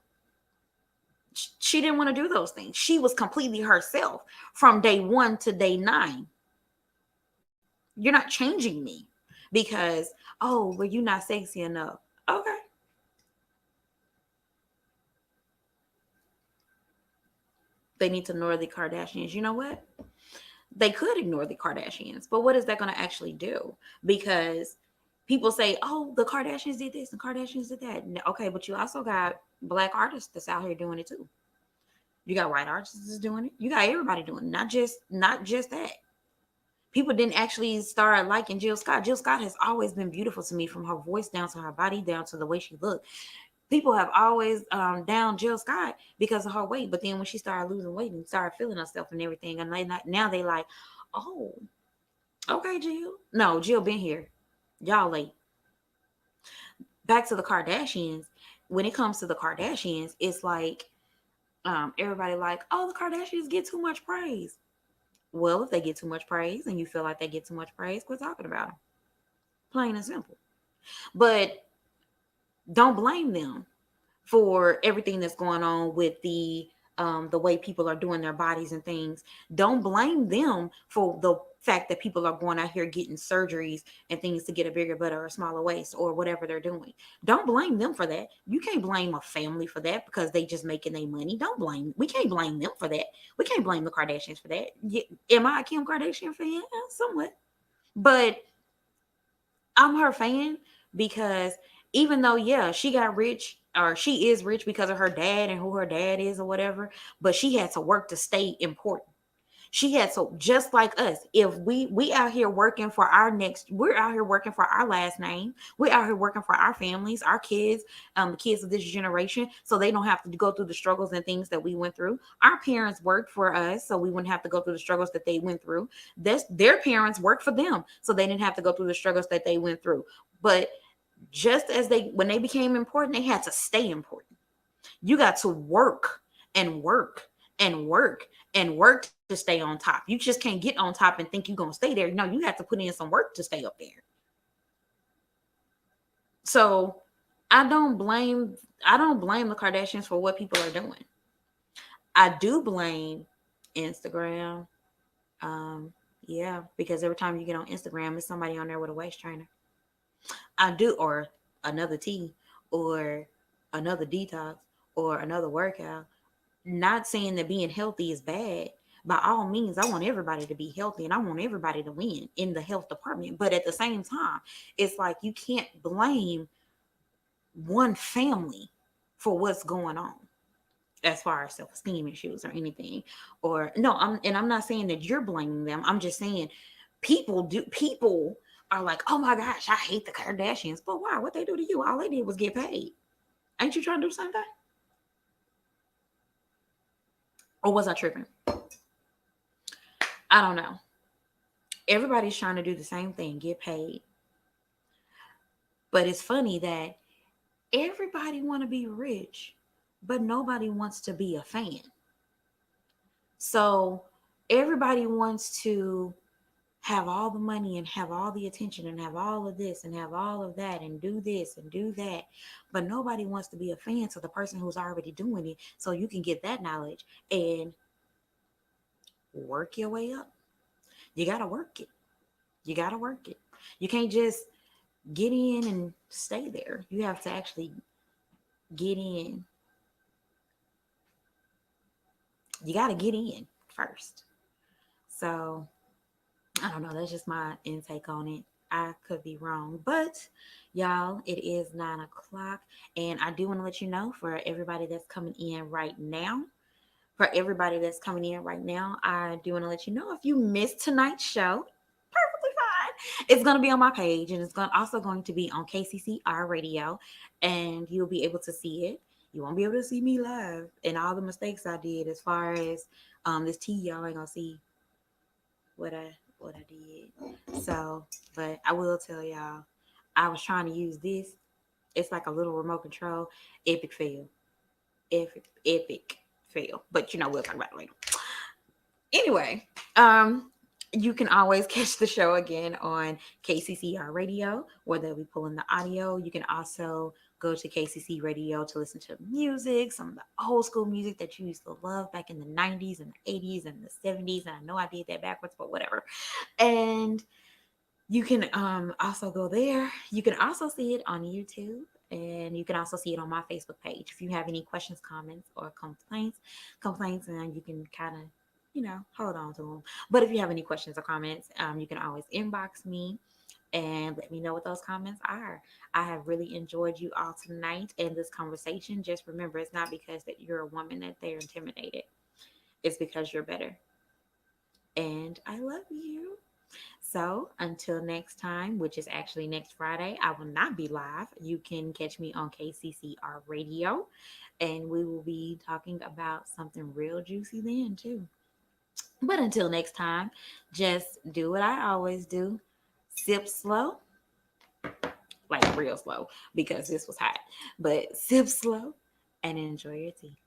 She didn't want to do those things. She was completely herself from day 1 to day 9. You're not changing me because, oh, well, you're not sexy enough. Okay. They need to ignore the Kardashians. You know what? They could ignore the Kardashians, but what is that going to actually do? Because people say, oh, the Kardashians did this and Kardashians did that. Okay, but you also got black artists that's out here doing it too. You got white artists that's doing it. You got everybody doing it. Not just that. People didn't actually start liking Jill Scott. Jill Scott has always been beautiful to me, from her voice down to her body, down to the way she looked. People have always down Jill Scott because of her weight, but then when she started losing weight and started feeling herself and everything, and now they like, oh, okay, Jill. No, Jill been here. Y'all late. Back to the Kardashians. When it comes to the Kardashians, it's like everybody like, oh, the Kardashians get too much praise. Well, if they get too much praise and you feel like they get too much praise, quit talking about them. Plain and simple. But don't blame them for everything that's going on with the way people are doing their bodies and things. Don't blame them for the fact that people are going out here getting surgeries and things to get a bigger butt or a smaller waist or whatever they're doing. Don't blame them for that. You can't blame a family for that because they just making their money. Don't blame. We can't blame them for that. We can't blame the Kardashians for that. Am I a Kim Kardashian fan? Yeah, somewhat, but I'm her fan because even though, yeah, she got rich, or she is rich because of her dad and who her dad is or whatever, but she had to work to stay important. She had to, just like us. If we out here working for our next, we're out here working for our last name. We're out here working for our families, our kids, the kids of this generation, so they don't have to go through the struggles and things that we went through. Our parents worked for us, so we wouldn't have to go through the struggles that they went through. Their parents worked for them, so they didn't have to go through the struggles that they went through. But just as when they became important, they had to stay important. You got to work and work and work and work to stay on top. You just can't get on top and think you're going to stay there. No, you have to put in some work to stay up there. So I don't blame the Kardashians for what people are doing. I do blame Instagram. Yeah, because every time you get on Instagram, there's somebody on there with a waist trainer. I do, or another tea, or another detox, or another workout. Not saying that being healthy is bad. By all means, I want everybody to be healthy and I want everybody to win in the health department. But at the same time, it's like you can't blame one family for what's going on as far as self-esteem issues or anything. Or no, I'm not saying that you're blaming them. I'm just saying people are like, oh my gosh, I hate the Kardashians. But why? What they do to you? All they did was get paid. Ain't you trying to do the same thing? Or was I tripping? I don't know. Everybody's trying to do the same thing, get paid. But it's funny that everybody want to be rich, but nobody wants to be a fan. So everybody wants to have all the money and have all the attention and have all of this and have all of that and do this and do that. But nobody wants to be a fan to the person who's already doing it, so you can get that knowledge and work your way up. You got to work it. You got to work it. You can't just get in and stay there. You have to actually get in. You got to get in first. So I don't know. That's just my intake on it. I could be wrong, but y'all, it is 9 o'clock, and I do want to let you know, for everybody that's coming in right now. For everybody that's coming in right now, I do want to let you know, if you missed tonight's show, perfectly fine. It's going to be on my page, and it's also going to be on KCCR Radio, and you'll be able to see it. You won't be able to see me live and all the mistakes I did as far as this tea. Y'all ain't gonna see what I did. So, but I will tell y'all, I was trying to use this. It's like a little remote control. Epic fail. Epic fail. But we'll talk about it later. Anyway, you can always catch the show again on KCCR Radio, where they'll be pulling the audio. You can also go to KCC Radio to listen to music, some of the old school music that you used to love back in the 90s and the 80s and the 70s. And I know I did that backwards, but whatever. And You can also go there. You can also see it on YouTube, and you can also see it on my Facebook page. If you have any questions, comments, or complaints, and you can kind of, hold on to them. But if you have any questions or comments, you can always inbox me and let me know what those comments are. I have really enjoyed you all tonight and this conversation. Just remember, it's not because that you're a woman that they're intimidated. It's because you're better. And I love you. So until next time, which is actually next Friday, I will not be live. You can catch me on KCCR Radio, and we will be talking about something real juicy then, too. But until next time, just do what I always do: sip slow, like real slow, because this was hot, but sip slow and enjoy your tea.